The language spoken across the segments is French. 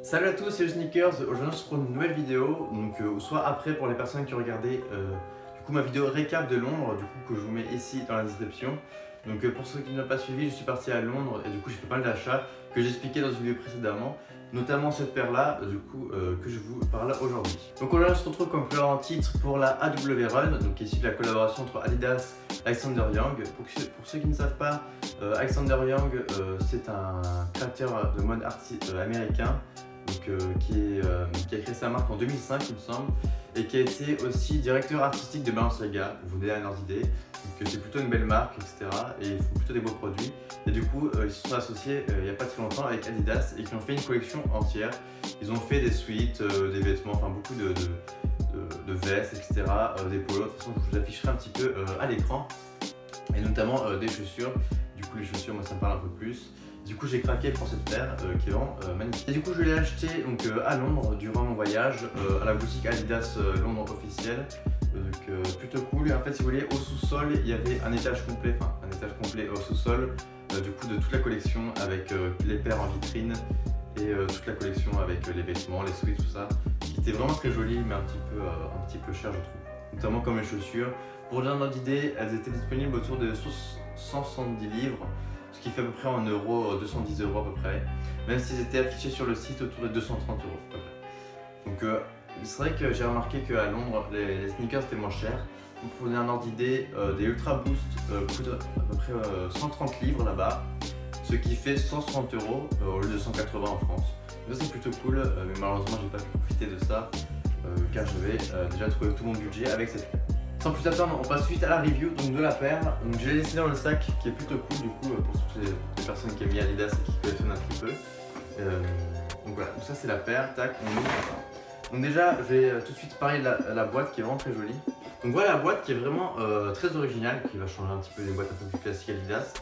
Salut à tous, c'est le Sneakers. Aujourd'hui on se retrouve pour une nouvelle vidéo, donc soit après pour les personnes qui ont regardé du coup ma vidéo récap de Londres, du coup que je vous mets ici dans la description. Donc pour ceux qui n'ont pas suivi, je suis parti à Londres et du coup j'ai fait pas mal d'achats que j'ai expliqué dans une vidéo précédemment, notamment cette paire là, du coup que je vous parle aujourd'hui. Donc aujourd'hui on se retrouve comme en titre pour la AW Run, donc ici de la collaboration entre Adidas et Alexander Young. Pour ceux qui ne savent pas, Alexander Young c'est un créateur de mode américain. Donc, qui a créé sa marque en 2005 il me semble, et qui a été aussi directeur artistique de Balenciaga, pour vous donner un ordre d'idée. Donc c'est plutôt une belle marque, etc. Et ils font plutôt des beaux produits. Et du coup ils se sont associés il n'y a pas très longtemps avec Adidas et qui ont fait une collection entière. Ils ont fait des suites, des vêtements, enfin beaucoup de vestes, etc. Des polos, de toute façon je vous afficherai un petit peu à l'écran. Et notamment des chaussures. Du coup les chaussures moi ça me parle un peu plus. Du coup j'ai craqué pour cette paire qui est vraiment magnifique. Et du coup je l'ai acheté donc, à Londres durant mon voyage à la boutique Adidas Londres officielle. Donc plutôt cool. Et en fait si vous voulez au sous-sol il y avait un étage complet au sous-sol du coup de toute la collection avec les paires en vitrine et toute la collection avec les vêtements, les suites, tout ça. Qui était vraiment très joli mais un petit peu cher je trouve. Notamment comme les chaussures. Pour donner un ordre d'idée, elles étaient disponibles autour de 170 livres. Ce qui fait à peu près en euros, 210 € à peu près, même s'ils étaient affichés sur le site autour de 230 € à peu près. Donc c'est vrai que j'ai remarqué qu'à Londres, les sneakers étaient moins chers. Donc, pour donner un ordre d'idée, des Ultra Boost coûtent à peu près 130 livres là-bas, ce qui fait 160 € au lieu de 180 en France. Donc c'est plutôt cool, mais malheureusement j'ai pas pu profiter de ça, car j'avais déjà trouvé tout mon budget avec cette paire. Sans plus attendre, on passe suite à la review donc, de la paire. Donc je l'ai laissé dans le sac qui est plutôt cool du coup pour toutes les personnes qui aiment bien Adidas et qui collectionnent un petit peu. Donc voilà, donc ça c'est la paire, tac, on ouvre. Donc déjà je vais tout de suite parler de la boîte qui est vraiment très jolie. Donc voilà la boîte qui est vraiment très originale, qui va changer un petit peu des boîtes un peu plus classiques Adidas.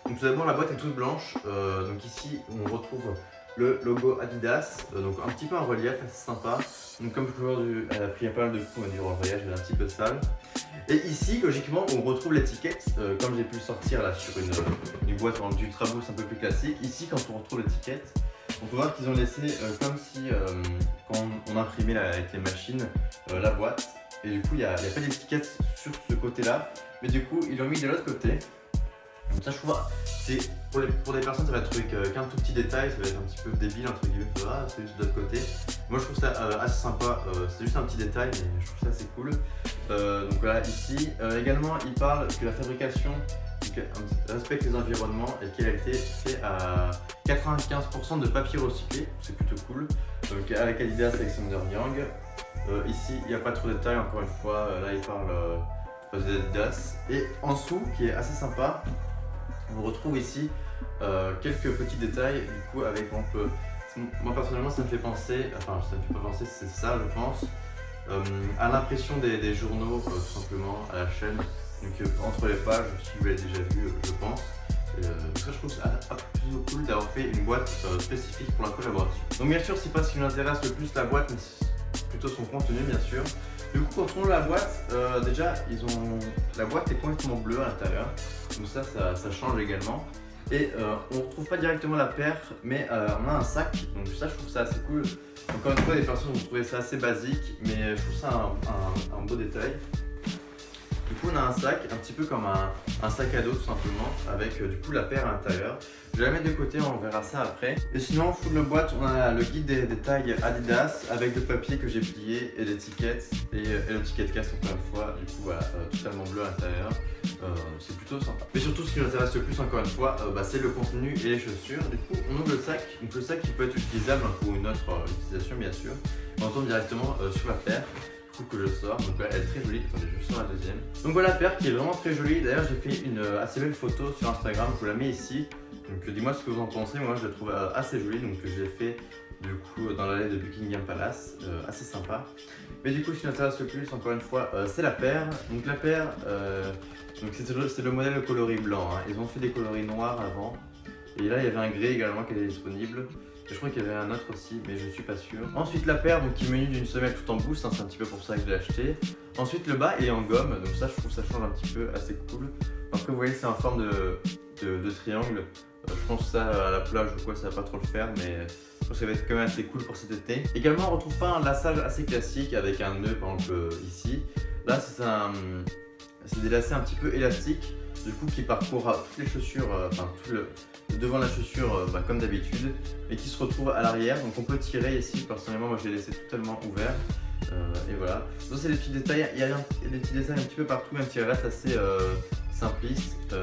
Donc tout d'abord la boîte est toute blanche, donc ici on retrouve le logo Adidas, donc un petit peu en relief, assez sympa. Donc comme je peux voir, elle a pris pas mal de coups durant le voyage, elle est un petit peu sale. Et ici, logiquement, on retrouve l'étiquette, comme j'ai pu le sortir là sur une boîte en Ultra Boost un peu plus classique. Ici, quand on retrouve l'étiquette, on peut voir qu'ils ont laissé comme si, quand on imprimait avec les machines, la boîte. Et du coup, il n'y a pas d'étiquette sur ce côté-là, mais du coup, ils l'ont mis de l'autre côté. Donc ça, je trouve, c'est pour des personnes, ça va être qu'un tout petit détail, ça va être un petit peu débile entre guillemets, c'est juste de l'autre côté. Moi, je trouve ça assez sympa. C'est juste un petit détail, mais je trouve ça assez cool. Donc voilà, ici également, il parle que la fabrication respecte les environnements et qu'elle a été faite à 95% de papier recyclé. C'est plutôt cool. Donc avec Adidas Alexander Young. Ici, il n'y a pas trop de détails. Encore une fois, là, il parle d'Adidas. Et en dessous, qui est assez sympa. On retrouve ici quelques petits détails, du coup avec moi personnellement ça me fait penser, enfin ça me fait pas penser, c'est ça je pense, à l'impression des journaux tout simplement, à la chaîne, donc entre les pages, si vous l'avez déjà vu je pense. Ça je trouve ça plutôt cool d'avoir fait une boîte spécifique pour la collaboration. Donc bien sûr c'est pas ce qui nous intéresse le plus la boîte, mais plutôt son contenu bien sûr. Du coup quand on ouvre la boîte, déjà la boîte est complètement bleue à l'intérieur, donc ça change également. Et on ne retrouve pas directement la paire, mais on a un sac, donc ça je trouve ça assez cool. Encore une fois les personnes vont trouver ça assez basique, mais je trouve ça un beau détail. Du coup on a un sac, un petit peu comme un sac à dos tout simplement, avec du coup la paire à l'intérieur. Je vais la mettre de côté, on verra ça après. Et sinon, sous la boîte, on a le guide des tailles Adidas avec le papier que j'ai plié et l'étiquette et le ticket de caisse encore une fois. Du coup, voilà, totalement bleu à l'intérieur. C'est plutôt sympa. Mais surtout, ce qui nous intéresse le plus, encore une fois, c'est le contenu et les chaussures. Du coup, on ouvre le sac. Donc, le sac qui peut être utilisable pour une autre utilisation, bien sûr. On tombe directement sur la paire. Que je sors, donc là elle est très jolie, attendez je sors la deuxième. Donc voilà la paire qui est vraiment très jolie, d'ailleurs j'ai fait une assez belle photo sur Instagram, je vous la mets ici. Donc dis-moi ce que vous en pensez, moi je la trouve assez jolie, donc je l'ai fait du coup dans l'allée de Buckingham Palace, assez sympa. Mais du coup ce qui m'intéresse le plus encore une fois c'est la paire. Donc la paire, c'est le modèle coloris blanc, hein. Ils ont fait des coloris noirs avant. Et là il y avait un gris également qui était disponible. Je crois qu'il y avait un autre aussi, mais je suis pas sûr. Ensuite la paire donc, qui est munie d'une semelle tout en boost, hein, c'est un petit peu pour ça que je l'ai acheté. Ensuite le bas est en gomme, donc ça je trouve ça change un petit peu, assez cool. Après vous voyez c'est en forme de triangle, Je pense que ça à la plage ou quoi ça va pas trop le faire, mais je pense que ça va être quand même assez cool pour cet été. Également on retrouve pas un laçage assez classique avec un nœud par exemple ici. Là c'est des lacets un petit peu élastiques, du coup qui parcourent toutes les chaussures, enfin tout le devant la chaussure comme d'habitude, mais qui se retrouve à l'arrière. Donc on peut tirer ici, personnellement moi je l'ai laissé totalement ouvert. Et voilà. Donc c'est des petits détails, il y a des petits détails un petit peu partout, même si elle reste assez simpliste,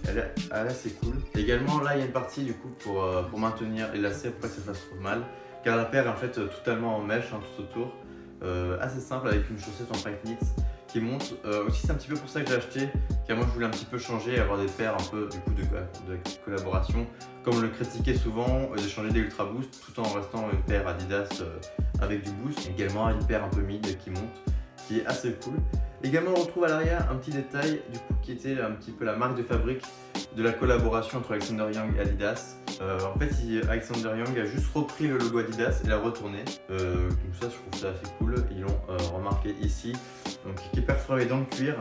elle est assez cool. Également là il y a une partie du coup pour maintenir les lacets pour pas que ça fasse trop mal, car la paire est en fait totalement en mèche tout autour, assez simple avec une chaussette en pack knit qui monte. Aussi c'est un petit peu pour ça que j'ai acheté, car moi je voulais un petit peu changer, avoir des paires un peu du coup de collaboration, comme on le critiquait souvent, de changer des Ultra Boost tout en restant une paire Adidas avec du boost. Également une paire un peu mid qui monte, qui est assez cool. Également on retrouve à l'arrière un petit détail du coup qui était un petit peu la marque de fabrique de la collaboration entre Alexander Young et Adidas. En fait Alexander Young a juste repris le logo Adidas et l'a retourné. Donc ça je trouve ça assez cool, ils l'ont remarqué ici. Donc qui est perforé dans le cuir,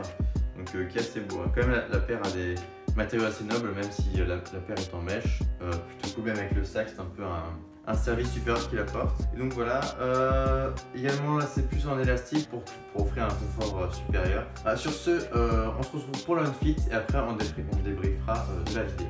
donc qui est assez beau. Quand même la paire a des matériaux assez nobles, même si la paire est en mèche. Plutôt cool, même avec le sac, c'est un peu un service supérieur qu'il apporte. Et donc voilà, également là c'est plus en élastique pour offrir un confort supérieur. Sur ce, on se retrouve pour l'unfit et après on débriefera de la vidéo.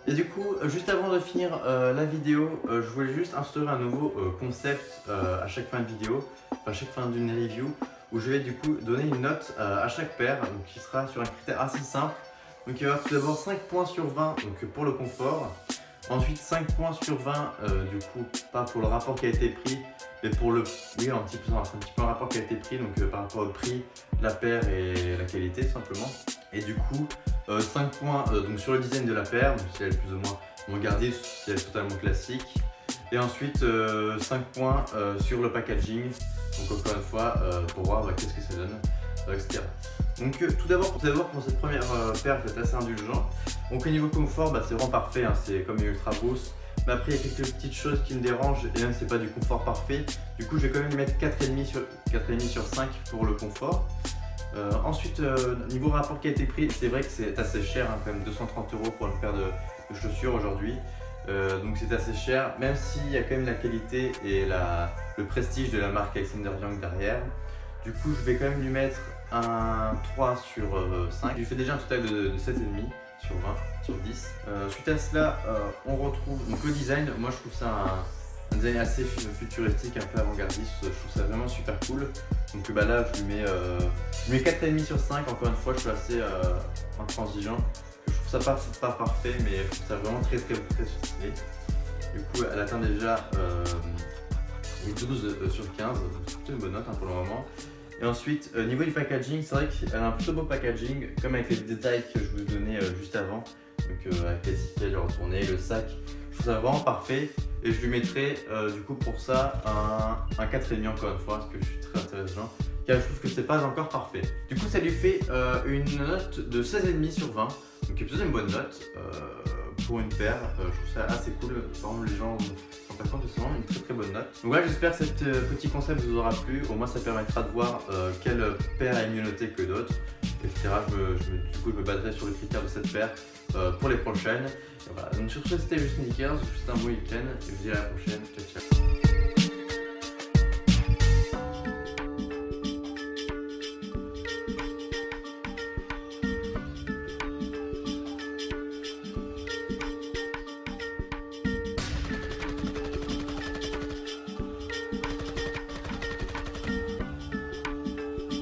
Et du coup, juste avant de finir la vidéo, je voulais juste instaurer un nouveau concept à chaque fin de vidéo, enfin à chaque fin d'une review, où je vais du coup donner une note à chaque paire, donc qui sera sur un critère assez simple. Donc il va y avoir tout d'abord 5 points sur 20 donc, pour le confort, ensuite 5 points sur 20 du coup pas pour le rapport qui a été pris, mais pour le... Oui, un petit peu un rapport qui a été pris, donc par rapport au prix, la paire et la qualité tout simplement. Et du coup, 5 points donc sur le design de la paire, donc si elle est plus ou moins bon gardée, si elle est totalement classique. Et ensuite 5 points sur le packaging, donc encore une fois pour voir qu'est-ce que ça donne, etc. Donc tout d'abord pour cette première paire, je vais être assez indulgent. Donc au niveau confort, c'est vraiment parfait, hein, c'est comme une Ultra Boost. Mais après il y a quelques petites choses qui me dérangent et même c'est pas du confort parfait. Du coup je vais quand même lui mettre 4,5 sur 5 pour le confort. Ensuite, niveau rapport qui a été pris, c'est vrai que c'est assez cher, hein, quand même 230 € pour une paire de chaussures aujourd'hui. Donc c'est assez cher, même s'il y a quand même la qualité et le prestige de la marque Alexander Young derrière. Du coup, je vais quand même lui mettre un 3 sur 5. Je lui fais déjà un total de 7,5 sur 20, sur 10. Suite à cela, on retrouve donc, le design. Moi, je trouve ça un design assez futuristique, un peu avant-gardiste. Je trouve ça vraiment super cool. Donc là, je lui mets 4,5 sur 5. Encore une fois, je suis assez intransigeant. Je trouve ça pas parfait, mais je trouve ça vraiment très stylé. Du coup, elle atteint déjà 12 sur 15. C'est plutôt une bonne note pour le moment. Et ensuite, niveau du packaging, c'est vrai qu'elle a un plutôt beau packaging, comme avec les détails que je vous donnais juste avant. Donc avec les tickets retournés, le sac. Je trouve ça vraiment parfait. Et je lui mettrai du coup pour ça un 4,5 encore une fois, parce que je suis très intéressant. Car je trouve que c'est pas encore parfait. Du coup ça lui fait une note de 16,5 sur 20. Donc c'est plutôt une bonne note pour une paire. Je trouve ça assez cool. Par exemple les gens s'en rendent compte que c'est vraiment une très bonne note. Donc voilà, j'espère que ce petit concept vous aura plu. Au moins ça permettra de voir quelle paire est mieux notée que d'autres, etc. Du coup je me baserai sur les critères de cette paire pour les prochaines. Et voilà. Donc sur ce c'était juste Sneakers, je vous souhaite un bon week-end et je vous dis à la prochaine. Ciao ciao.